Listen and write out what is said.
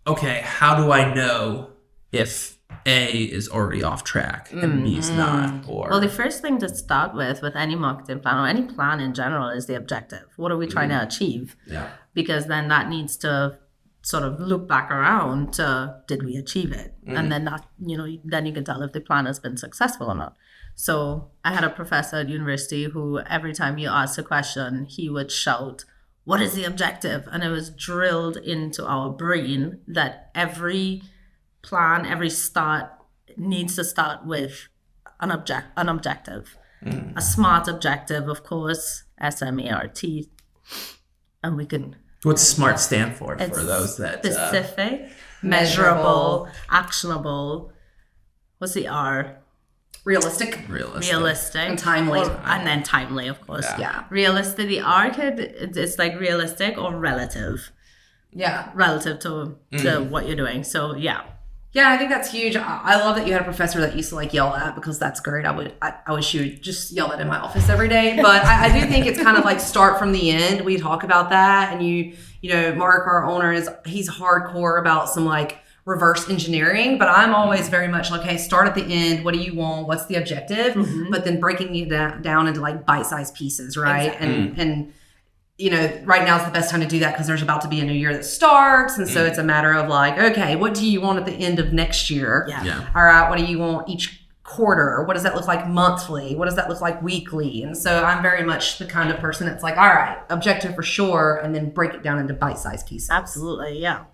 okay, how do I know if A is already off track and B is not? Or Well, the first thing to start with any marketing plan or any plan in general is the objective. What are we trying to achieve? Yeah. Because then that needs to sort of loop back around to, did we achieve it? And then that, then you can tell if the plan has been successful or not. So I had a professor at university who every time you asked a question, he would shout, what is the objective? And it was drilled into our brain that every plan, every start needs to start with an objective. A SMART objective, of course, SMART. And we can... What's SMART stand for those that... Specific, measurable, actionable. What's the R? Realistic. And timely. And then timely, of course. Yeah. Realistic. The R it's like realistic or relative. Yeah. Relative to what you're doing. So, yeah. Yeah, I think that's huge. I love that you had a professor that used to yell at, because that's great. I wish you would just yell that in my office every day. But I do think it's kind of start from the end. We talk about that, and you know, Mark, our owner, he's hardcore about some reverse engineering, but I'm always very much hey, start at the end. What do you want? What's the objective? But then breaking it down into bite-sized pieces, right? Exactly. And right now is the best time to do that because there's about to be a new year that starts. And so it's a matter of okay, what do you want at the end of next year? Yeah. All right, what do you want each quarter? What does that look like monthly? What does that look like weekly? And so I'm very much the kind of person that's all right, objective for sure, and then break it down into bite-sized pieces. Absolutely, yeah.